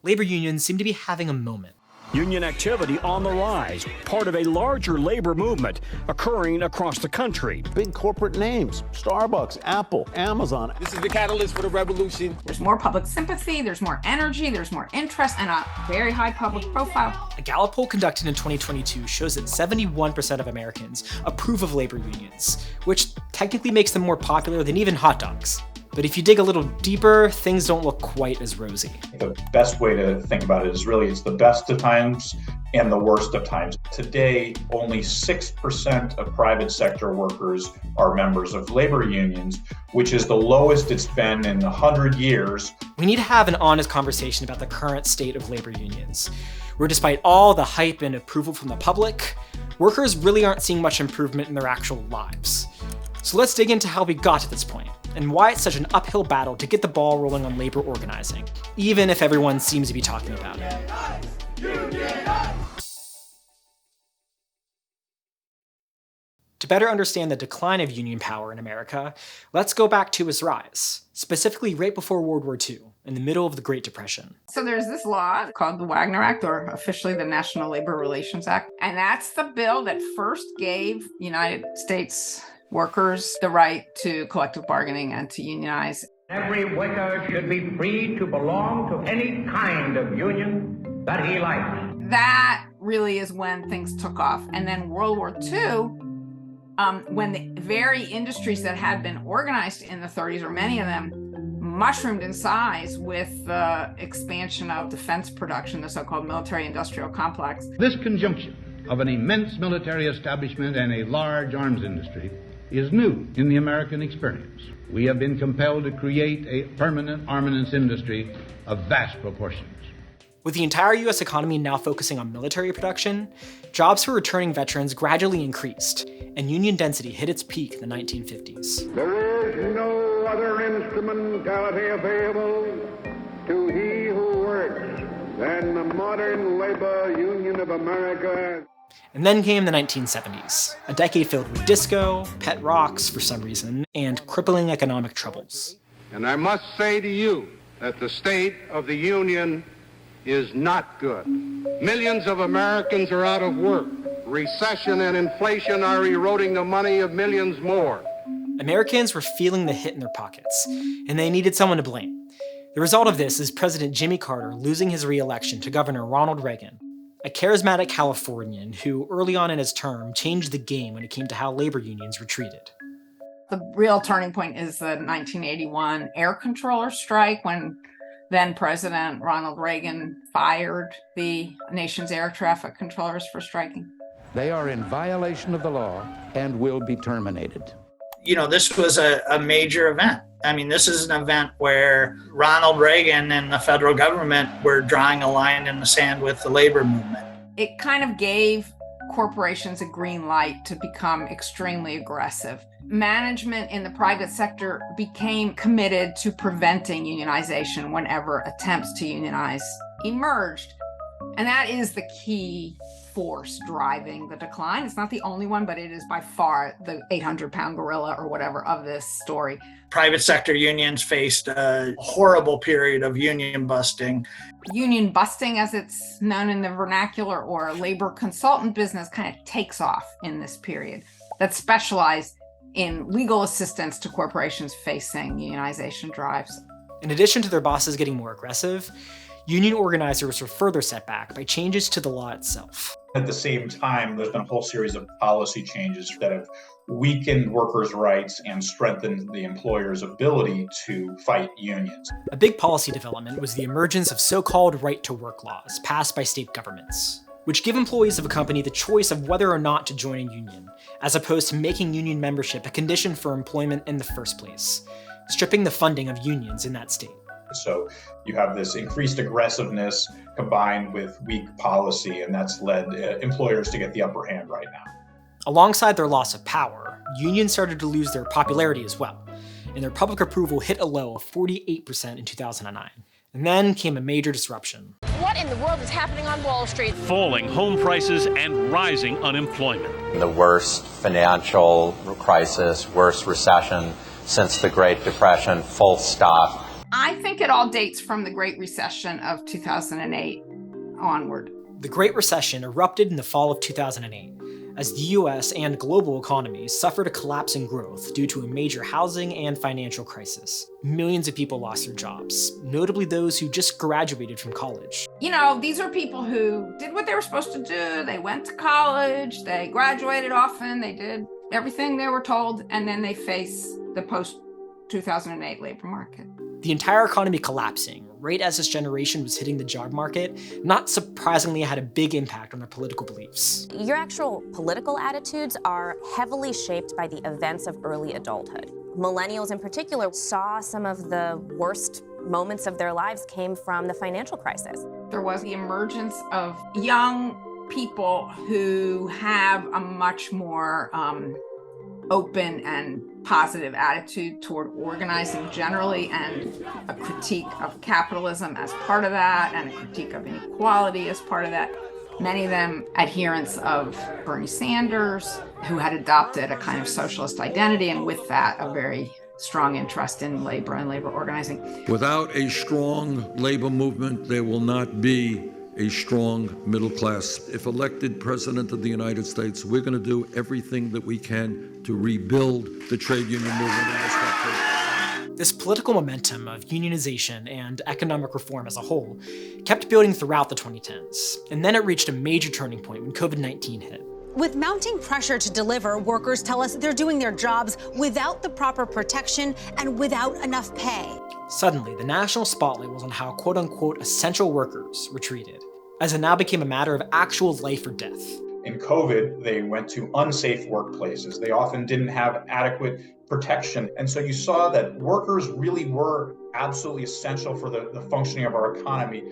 labor unions seem to be having a moment. Union activity on the rise, part of a larger labor movement occurring across the country. Big corporate names, Starbucks, Apple, Amazon. This is the catalyst for the revolution. There's more public sympathy, there's more energy, there's more interest, and a very high public profile. A Gallup poll conducted in 2022 shows that 71% of Americans approve of labor unions, which technically makes them more popular than even hot dogs. But if you dig a little deeper, things don't look quite as rosy. The best way to think about it is really it's the best of times and the worst of times. Today, only 6% of private sector workers are members of labor unions, which is the lowest it's been in 100 years. We need to have an honest conversation about the current state of labor unions, where despite all the hype and approval from the public, workers really aren't seeing much improvement in their actual lives. So let's dig into how we got to this point, and why it's such an uphill battle to get the ball rolling on labor organizing, even if everyone seems to be talking about it. To better understand the decline of union power in America, let's go back to its rise, specifically right before World War II, in the middle of the Great Depression. So there's this law called the Wagner Act, or officially the National Labor Relations Act, and that's the bill that first gave United States workers the right to collective bargaining and to unionize. Every worker should be free to belong to any kind of union that he likes. That really is when things took off. And then World War II, when the very industries that had been organized in the 30s, or many of them, mushroomed in size with the expansion of defense production, the so-called military-industrial complex. This conjunction of an immense military establishment and a large arms industry is new in the American experience. We have been compelled to create a permanent armaments industry of vast proportions. With the entire US economy now focusing on military production, jobs for returning veterans gradually increased, and union density hit its peak in the 1950s. There is no other instrumentality available to he who works than the modern labor union of America. And then came the 1970s, a decade filled with disco, pet rocks for some reason, and crippling economic troubles. And I must say to you that the state of the union is not good. Millions of Americans are out of work. Recession and inflation are eroding the money of millions more. Americans were feeling the hit in their pockets, and they needed someone to blame. The result of this is President Jimmy Carter losing his re-election to Governor Ronald Reagan, a charismatic Californian who, early on in his term, changed the game when it came to how labor unions were treated. The real turning point is the 1981 air controller strike, when then President Ronald Reagan fired the nation's air traffic controllers for striking. They are in violation of the law and will be terminated. You know, this was a major event. I mean, this is an event where Ronald Reagan and the federal government were drawing a line in the sand with the labor movement. It kind of gave corporations a green light to become extremely aggressive. Management in the private sector became committed to preventing unionization whenever attempts to unionize emerged. And that is the key force driving the decline. It's not the only one, but it is by far the 800-pound gorilla or whatever of this story. Private sector unions faced a horrible period of union busting. Union busting, as it's known in the vernacular or labor consultant business, kind of takes off in this period. That specialized in legal assistance to corporations facing unionization drives. In addition to their bosses getting more aggressive, union organizers were further set back by changes to the law itself. At the same time, there's been a whole series of policy changes that have weakened workers' rights and strengthened the employer's ability to fight unions. A big policy development was the emergence of so-called right-to-work laws passed by state governments, which give employees of a company the choice of whether or not to join a union, as opposed to making union membership a condition for employment in the first place, stripping the funding of unions in that state. So you have this increased aggressiveness combined with weak policy, and that's led employers to get the upper hand right now. Alongside their loss of power, unions started to lose their popularity as well, and their public approval hit a low of 48% in 2009. And then came a major disruption. What in the world is happening on Wall Street? Falling home prices and rising unemployment. The worst financial crisis, worst recession since the Great Depression, full stop. I think it all dates from the Great Recession of 2008 onward. The Great Recession erupted in the fall of 2008, as the US and global economies suffered a collapse in growth due to a major housing and financial crisis. Millions of people lost their jobs, notably those who just graduated from college. These are people who did what they were supposed to do. They went to college, they graduated often, they did everything they were told, and then they face the post-2008 labor market. The entire economy collapsing, right as this generation was hitting the job market, not surprisingly had a big impact on their political beliefs. Your actual political attitudes are heavily shaped by the events of early adulthood. Millennials in particular saw some of the worst moments of their lives came from the financial crisis. There was the emergence of young people who have a much more open and positive attitude toward organizing generally, and a critique of capitalism as part of that, and a critique of inequality as part of that. Many of them adherents of Bernie Sanders, who had adopted a kind of socialist identity, and with that, a very strong interest in labor and labor organizing. Without a strong labor movement, there will not be a strong middle class. If elected President of the United States, we're going to do everything that we can to rebuild the trade union movement in this country. This political momentum of unionization and economic reform as a whole kept building throughout the 2010s, and then it reached a major turning point when COVID-19 hit. With mounting pressure to deliver, workers tell us they're doing their jobs without the proper protection and without enough pay. Suddenly, the national spotlight was on how quote-unquote essential workers were treated, as it now became a matter of actual life or death. In COVID, they went to unsafe workplaces. They often didn't have adequate protection. And so you saw that workers really were absolutely essential for the functioning of our economy.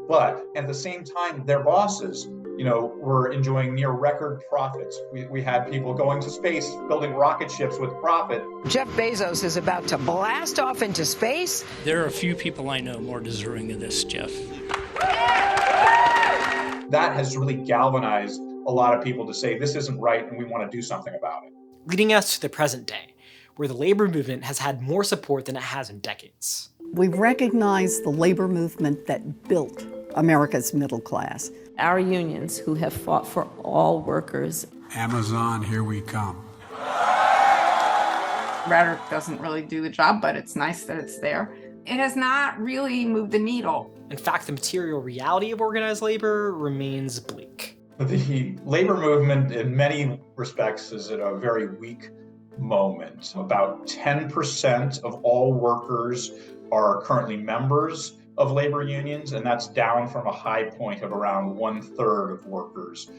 But at the same time, their bosses, were enjoying near record profits. We had people going to space, building rocket ships with profit. Jeff Bezos is about to blast off into space. There are a few people I know more deserving of this, Jeff. That has really galvanized a lot of people to say this isn't right and we want to do something about it. Leading us to the present day, where the labor movement has had more support than it has in decades. We recognize the labor movement that built America's middle class. Our unions, who have fought for all workers. Amazon, here we come. Rhetoric doesn't really do the job, but it's nice that it's there. It has not really moved the needle. In fact, the material reality of organized labor remains bleak. The labor movement, in many respects, is at a very weak moment. About 10% of all workers are currently members of labor unions, and that's down from a high point of around 1/3 of workers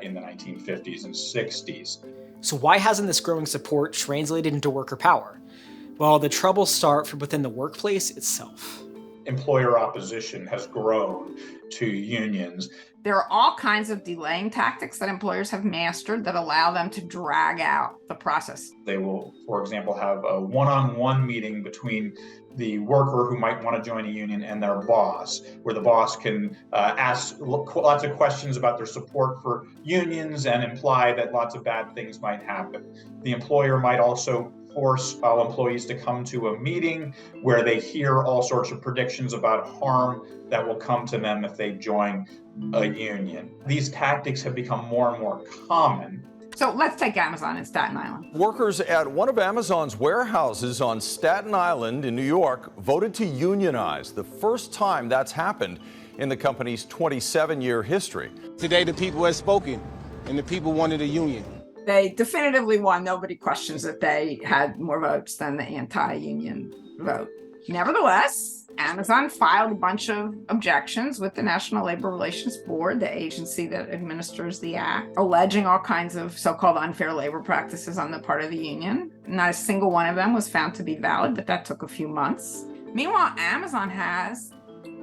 in the 1950s and 60s. So why hasn't this growing support translated into worker power? Well, the troubles start from within the workplace itself. Employer opposition has grown to unions. There are all kinds of delaying tactics that employers have mastered that allow them to drag out the process. They will, for example, have a one-on-one meeting between the worker who might want to join a union and their boss, where the boss can ask lots of questions about their support for unions and imply that lots of bad things might happen. The employer might also force all employees to come to a meeting where they hear all sorts of predictions about harm that will come to them if they join a union. These tactics have become more and more common. So let's take Amazon in Staten Island. Workers at one of Amazon's warehouses on Staten Island in New York voted to unionize, the first time that's happened in the company's 27-year history. Today, the people have spoken, and the people wanted a union. They definitively won. Nobody questions that they had more votes than the anti-union vote. Nevertheless, Amazon filed a bunch of objections with the National Labor Relations Board, the agency that administers the act, alleging all kinds of so-called unfair labor practices on the part of the union. Not a single one of them was found to be valid, but that took a few months. Meanwhile, Amazon has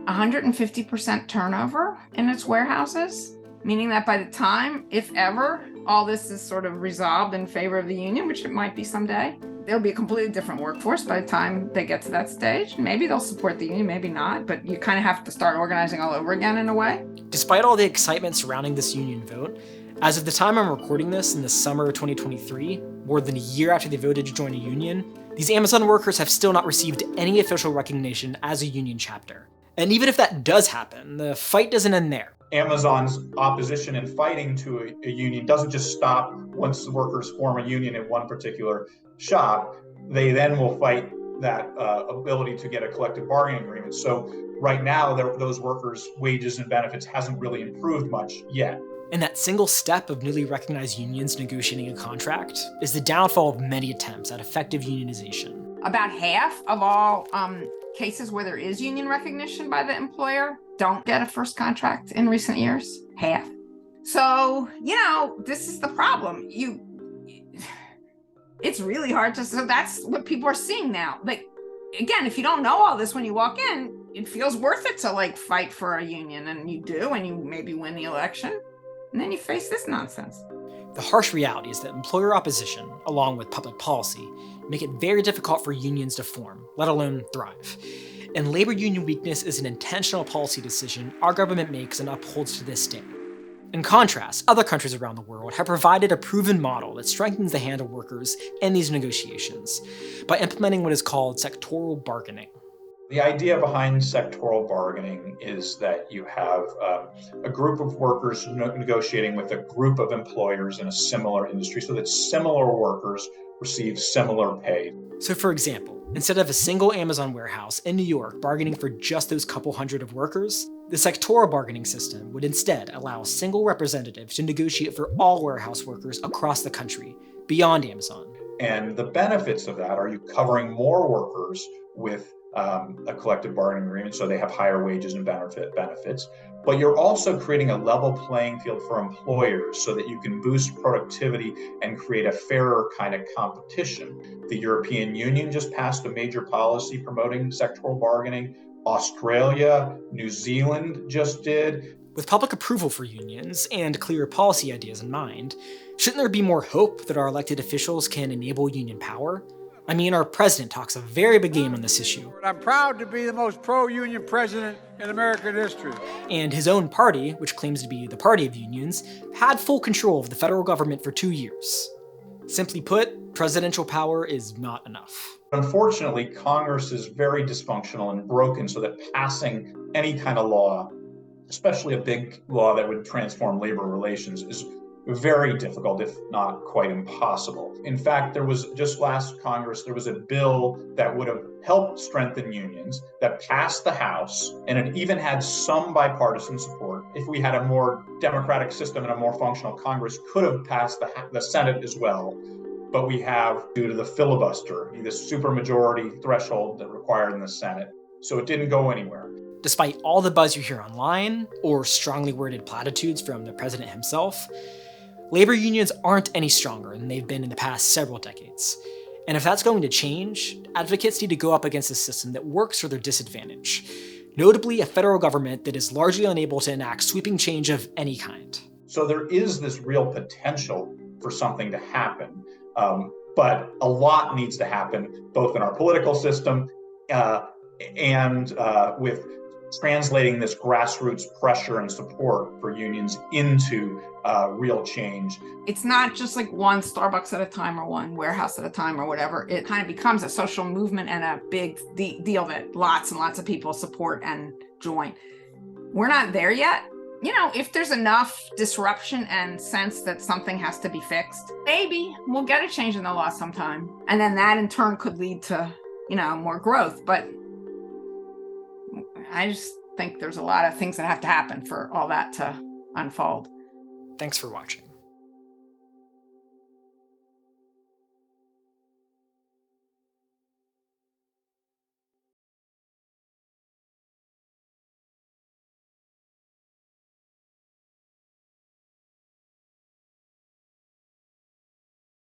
150% turnover in its warehouses, meaning that by the time, if ever, all this is sort of resolved in favor of the union, which it might be someday, there'll be a completely different workforce by the time they get to that stage. Maybe they'll support the union, maybe not, but you kind of have to start organizing all over again in a way. Despite all the excitement surrounding this union vote, as of the time I'm recording this in the summer of 2023, more than a year after they voted to join a union, These Amazon workers have still not received any official recognition as a union chapter. And even if that does happen, the fight doesn't end there. Amazon's opposition and fighting to a union doesn't just stop once the workers form a union in one particular shop. They then will fight that ability to get a collective bargaining agreement. So right now, those workers' wages and benefits hasn't really improved much yet. And that single step of newly recognized unions negotiating a contract is the downfall of many attempts at effective unionization. About half of all cases where there is union recognition by the employer don't get a first contract in recent years. Half. So, this is the problem. It's really hard so that's what people are seeing now. Like, again, if you don't know all this when you walk in, it feels worth it to fight for a union, and you do, and you maybe win the election, and then you face this nonsense. The harsh reality is that employer opposition, along with public policy, make it very difficult for unions to form, let alone thrive. And labor union weakness is an intentional policy decision our government makes and upholds to this day. In contrast, other countries around the world have provided a proven model that strengthens the hand of workers in these negotiations by implementing what is called sectoral bargaining. The idea behind sectoral bargaining is that you have a group of workers negotiating with a group of employers in a similar industry so that similar workers receive similar pay. So for example, instead of a single Amazon warehouse in New York bargaining for just those couple hundred of workers, the sectoral bargaining system would instead allow a single representative to negotiate for all warehouse workers across the country, beyond Amazon. And the benefits of that are you covering more workers with a collective bargaining agreement, so they have higher wages and benefits. But you're also creating a level playing field for employers so that you can boost productivity and create a fairer kind of competition. The European Union just passed a major policy promoting sectoral bargaining. Australia, New Zealand just did. With public approval for unions and clear policy ideas in mind, shouldn't there be more hope that our elected officials can enable union power? I mean, our president talks a very big game on this issue. I'm proud to be the most pro-union president in American history. And his own party, which claims to be the party of unions, had full control of the federal government for 2 years. Simply put, presidential power is not enough. Unfortunately, Congress is very dysfunctional and broken so that passing any kind of law, especially a big law that would transform labor relations, is very difficult, if not quite impossible. In fact, there was just last Congress, there was a bill that would have helped strengthen unions that passed the House, and it even had some bipartisan support. If we had a more democratic system and a more functional Congress, could have passed the Senate as well. But we have, due to the filibuster, the supermajority threshold that required in the Senate. So it didn't go anywhere. Despite all the buzz you hear online, or strongly worded platitudes from the president himself, labor unions aren't any stronger than they've been in the past several decades. And if that's going to change, advocates need to go up against a system that works for their disadvantage, notably a federal government that is largely unable to enact sweeping change of any kind. So there is this real potential for something to happen, but a lot needs to happen, both in our political system and with translating this grassroots pressure and support for unions into real change. It's not just like one Starbucks at a time or one warehouse at a time or whatever. It kind of becomes a social movement and a big deal that lots and lots of people support and join. We're not there yet. If there's enough disruption and sense that something has to be fixed, maybe we'll get a change in the law sometime. And then that in turn could lead to, more growth. But I just think there's a lot of things that have to happen for all that to unfold. Thanks for watching.